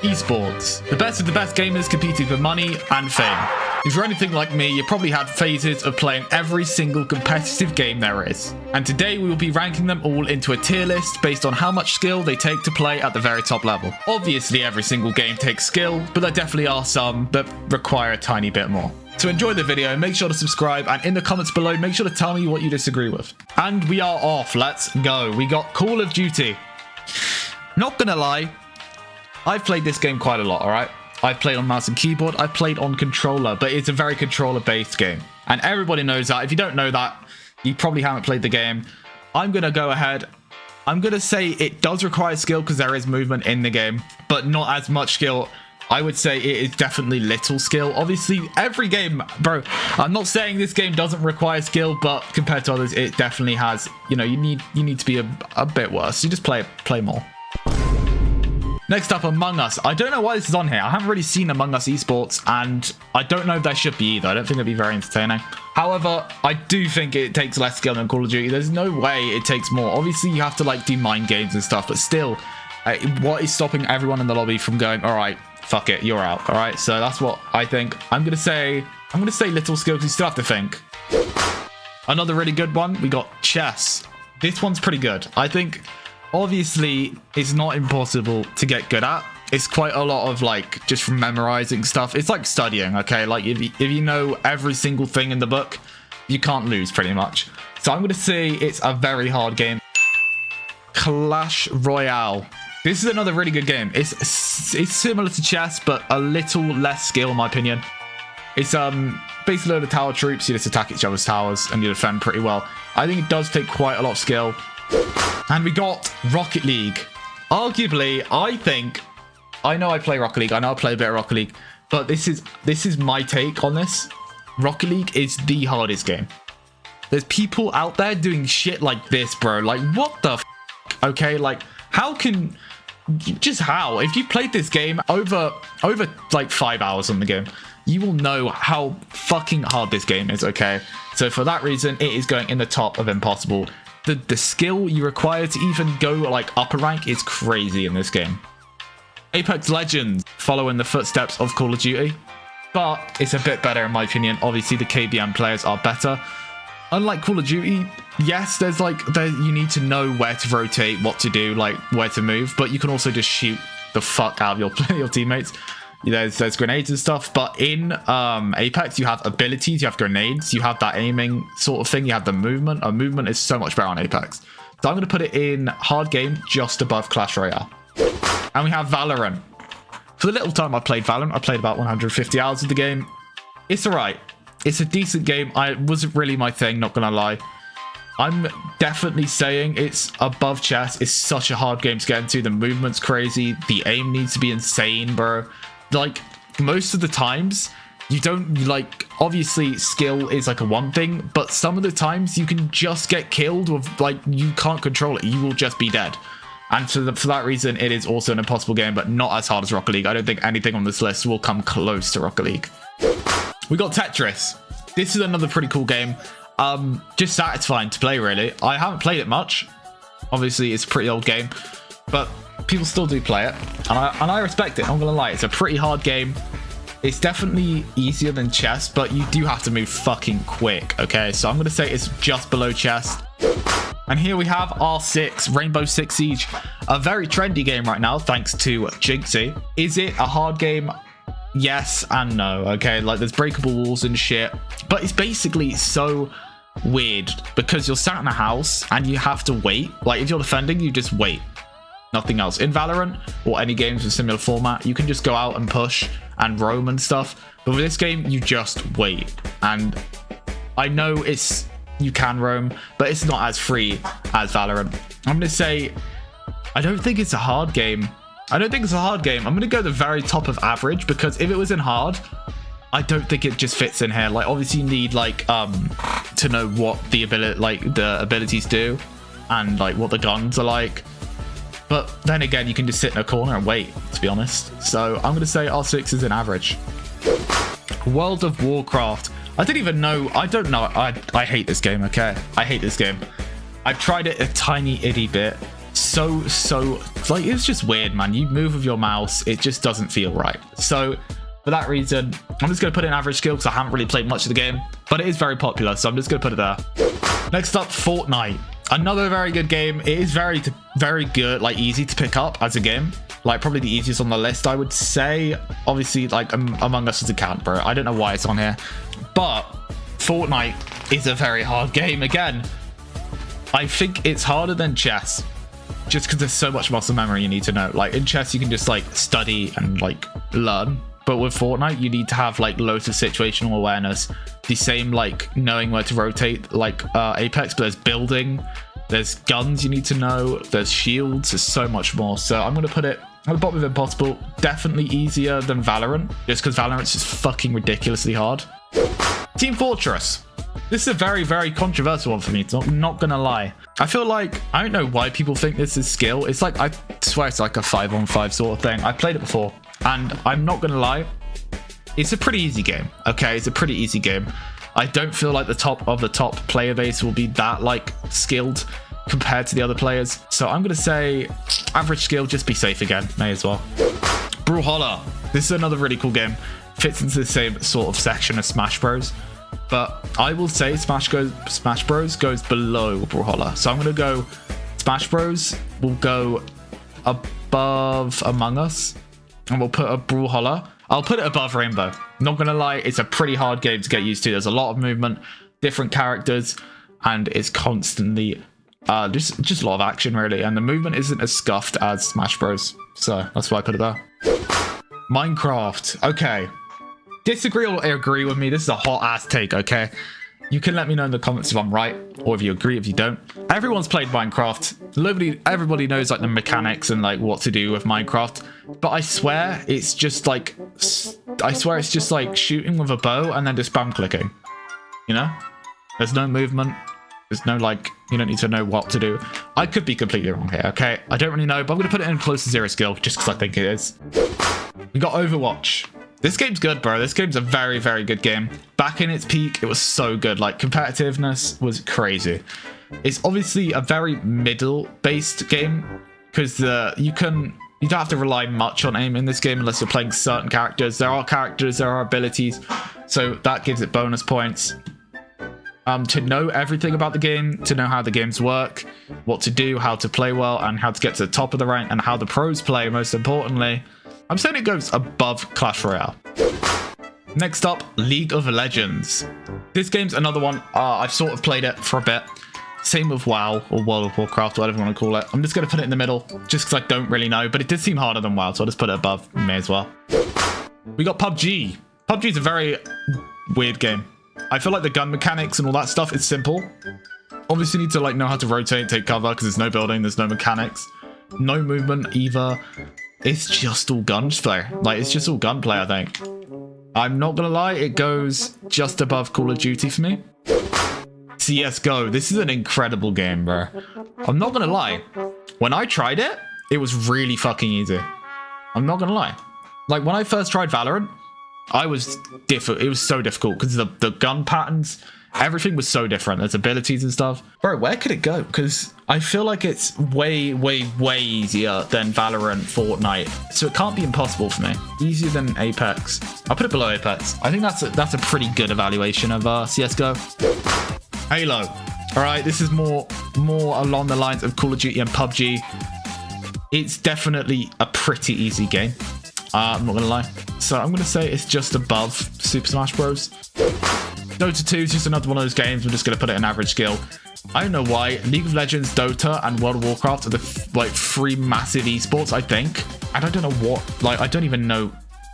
Esports. The best of the best gamers competing for money and fame. If you're anything like me, you probably had phases of playing every single competitive game there is. And today we will be ranking them all into a tier list based on how much skill they take to play at the very top level. Obviously, every single game takes skill, but there definitely are some that require a tiny bit more. To enjoy the video, make sure to subscribe, and in the comments below, make sure to tell me what you disagree with. And we are off. Let's go. We got Call of Duty. Not gonna lie, I've played this game quite a lot, alright? I've played on mouse and keyboard, I've played on controller, but it's a very controller-based game. And everybody knows that. If you don't know that, you probably haven't played the game. I'm going to go ahead. I'm going to say it does require skill because there is movement in the game, but not as much skill. I would say it is definitely little skill. Obviously, every game, bro, I'm not saying this game doesn't require skill, but compared to others, it definitely has. You know, you need to be a bit worse. You just play more. Next up, Among Us. I don't know why this is on here. I haven't really seen Among Us esports, and I don't know if there should be either. I don't think it'd be very entertaining. However, I do think it takes less skill than Call of Duty. There's no way it takes more. Obviously, you have to like do mind games and stuff, but still, what is stopping everyone in the lobby from going, all right, fuck it, you're out. All right, so that's what I think. I'm gonna say little skill because you still have to think. Another really good one, we got chess. This one's pretty good. I think. Obviously, it's not impossible to get good at. It's quite a lot of like just from memorizing stuff. It's like studying, okay? Like if you know every single thing in the book, you can't lose pretty much. So I'm going to say it's a very hard game. Clash Royale. This is another really good game. It's similar to chess, but a little less skill in my opinion. It's basically a load of tower troops. You just attack each other's towers and you defend pretty well. I think it does take quite a lot of skill. And we got Rocket League. Arguably, I know I play Rocket League. I know I play a bit of Rocket League, but this is my take on this. Rocket League is the hardest game. There's people out there doing shit like this, bro. Like, what the f? Okay, like, how can... Just how? If you played this game over like 5 hours on the game, you will know how fucking hard this game is, okay? So for that reason, it is going in the top of impossible. The skill you require to even go like upper rank is crazy in this game. Apex Legends follow in the footsteps of Call of Duty, but it's a bit better in my opinion. Obviously the KBM players are better. Unlike Call of Duty, yes, you need to know where to rotate, what to do, like where to move, but you can also just shoot the fuck out of your teammates. There's grenades and stuff, but in Apex you have abilities, you have grenades, you have that aiming sort of thing, you have the movement. Movement is so much better on Apex. So I'm going to put it in hard game just above Clash Royale. And we have Valorant. For the little time I played Valorant, I played about 150 hours of the game. It's alright. It's a decent game. It wasn't really my thing, not gonna lie. I'm definitely saying it's above chess. It's such a hard game to get into. The movement's crazy. The aim needs to be insane, bro. Like, most of the times, you don't, like, obviously, skill is, like, a one thing, but some of the times you can just get killed with, like, you can't control it. You will just be dead. And for that reason, it is also an impossible game, but not as hard as Rocket League. I don't think anything on this list will come close to Rocket League. We got Tetris. This is another pretty cool game. Just satisfying to play, really. I haven't played it much. Obviously, it's a pretty old game, but people still do play it, and I respect it. I'm not gonna lie, it's a pretty hard game. It's definitely easier than chess, but you do have to move fucking quick, okay? So I'm gonna say it's just below chess. And here we have R6, Rainbow Six Siege, a very trendy game right now, thanks to Jinxie. Is it a hard game? Yes and no, okay? Like, there's breakable walls and shit, but it's basically so weird because you're sat in a house and you have to wait. Like, if you're defending, you just wait. Nothing else. In Valorant or any games with similar format, you can just go out and push and roam and stuff. But with this game, you just wait. And I know you can roam, but it's not as free as Valorant. I'm going to say, I don't think it's a hard game. I'm going to go the very top of average because if it was in hard, I don't think it just fits in here. Like, obviously you need like to know what the abilities do and like what the guns are like. But then again, you can just sit in a corner and wait, to be honest. So I'm going to say R6 is an average. World of Warcraft. I don't know. I hate this game, okay? I hate this game. I've tried it a tiny itty bit. like, it's just weird, man. You move with your mouse, it just doesn't feel right. So for that reason, I'm just going to put it in average skill because I haven't really played much of the game, but it is very popular, so I'm just going to put it there. Next up, Fortnite. Another very good game. It is very good, like easy to pick up as a game. Like probably the easiest on the list, I would say. Obviously, like Among Us is a count, bro. I don't know why it's on here, but Fortnite is a very hard game. Again, I think it's harder than chess, just because there's so much muscle memory you need to know. Like in chess, you can just like study and like learn. But with Fortnite, you need to have like loads of situational awareness. The same like knowing where to rotate like Apex, but there's building, there's guns you need to know, there's shields, there's so much more. So I'm going to put it at the bottom of Impossible. Definitely easier than Valorant, just because Valorant's just fucking ridiculously hard. Team Fortress. This is a very controversial one for me, so I'm not going to lie. I feel like, I don't know why people think this is skill. It's like, I swear it's like a 5-on-5 sort of thing. I played it before, and I'm not going to lie. It's a pretty easy game, okay? It's a pretty easy game. I don't feel like the top of the top player base will be that like skilled compared to the other players. So I'm going to say average skill, just be safe again. May as well. Brawlhalla. This is another really cool game. Fits into the same sort of section as Smash Bros. But I will say Smash Bros goes below Brawlhalla. So I'm going to go Smash Bros will go above Among Us. And we'll put a Brawlhalla. I'll put it above Rainbow. Not gonna lie, it's a pretty hard game to get used to. There's a lot of movement, different characters, and it's constantly just a lot of action really. And the movement isn't as scuffed as Smash Bros. So that's why I put it there. Minecraft. Okay. Disagree or agree with me. This is a hot ass take, okay? You can let me know in the comments if I'm right, or if you agree, if you don't. Everyone's played Minecraft. Everybody knows like the mechanics and like what to do with Minecraft. But I swear it's just like shooting with a bow and then just spam clicking. You know? There's no movement. There's no like, you don't need to know what to do. I could be completely wrong here, okay? I don't really know, but I'm gonna put it in close to 0 skill just because I think it is. We got Overwatch. This game's good, bro. This game's a very good game. Back in its peak, it was so good. Like, competitiveness was crazy. It's obviously a very middle-based game because you don't have to rely much on aim in this game unless you're playing certain characters. There are characters, there are abilities, so that gives it bonus points. To know everything about the game, to know how the games work, what to do, how to play well, and how to get to the top of the rank, and how the pros play, most importantly. I'm saying it goes above Clash Royale. Next up, League of Legends. This game's another one. I've sort of played it for a bit. Same with WoW or World of Warcraft, whatever you want to call it. I'm just going to put it in the middle just because I don't really know, but it did seem harder than WoW, so I'll just put it above. May as well. We got PUBG. PUBG is a very weird game. I feel like the gun mechanics and all that stuff is simple. Obviously, you need to like know how to rotate, take cover, because there's no building, there's no mechanics, no movement either. It's just all gunplay. Like, it's just all gunplay, I think. I'm not gonna lie, it goes just above Call of Duty for me. CSGO. This is an incredible game, bro. I'm not gonna lie. When I tried it, it was really fucking easy. I'm not gonna lie. Like, when I first tried Valorant, it was so difficult because the gun patterns, everything was so different. There's abilities and stuff. Bro, where could it go? Because I feel like it's way easier than Valorant, Fortnite. So it can't be impossible for me. Easier than Apex. I'll put it below Apex. I think that's a pretty good evaluation of CSGO. Halo. All right, this is more along the lines of Call of Duty and PUBG. It's definitely a pretty easy game. I'm not gonna lie. So I'm gonna say it's just above Super Smash Bros. Dota 2 is just another one of those games. We're just going to put it in average skill. I don't know why. League of Legends, Dota, and World of Warcraft are the like 3 massive esports, I think. And I don't know what, like, I don't even know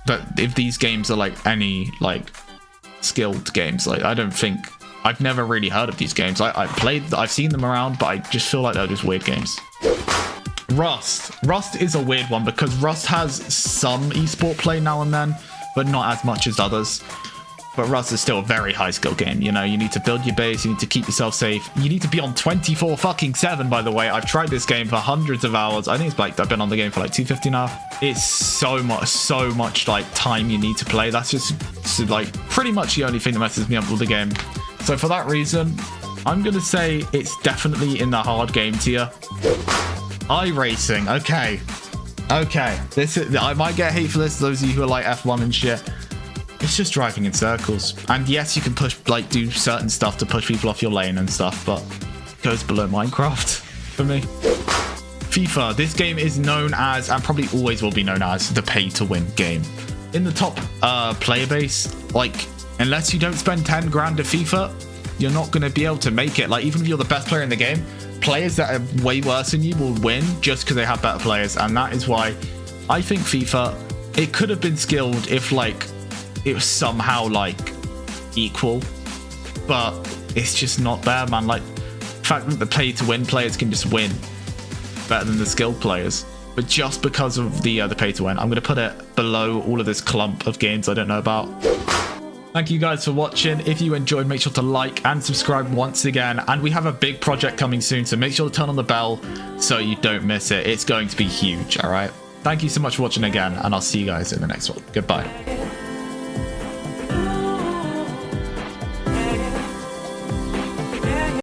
that if these games are like any like skilled games. Like, I don't think, I've never really heard of these games. I've seen them around, but I just feel like they're just weird games. Rust. Rust is a weird one because Rust has some esport play now and then, but not as much as others. But Rust is still a very high skill game. You know, you need to build your base, you need to keep yourself safe. You need to be on 24/7, by the way. I've tried this game for hundreds of hours. I think it's like, I've been on the game for like 250 now. It's so much like time you need to play. That's just like pretty much the only thing that messes me up with the game. So for that reason, I'm going to say it's definitely in the hard game tier. iRacing. Okay. This is, I might get hate for this, those of you who are like F1 and shit. It's just driving in circles. And yes, you can push, like, do certain stuff to push people off your lane and stuff, but it goes below Minecraft for me. FIFA. This game is known as, and probably always will be known as, the pay-to-win game. In the top player base, like, unless you don't spend 10 grand at FIFA, you're not going to be able to make it. Like, even if you're the best player in the game, players that are way worse than you will win just because they have better players. And that is why I think FIFA, it could have been skilled if, like, it was somehow, like, equal. But it's just not there, man. Like, the fact that the pay-to-win players can just win better than the skilled players. But just because of the pay-to-win, I'm going to put it below all of this clump of games I don't know about. Thank you guys for watching. If you enjoyed, make sure to like and subscribe once again. And we have a big project coming soon, so make sure to turn on the bell so you don't miss it. It's going to be huge, all right? Thank you so much for watching again, and I'll see you guys in the next one. Goodbye.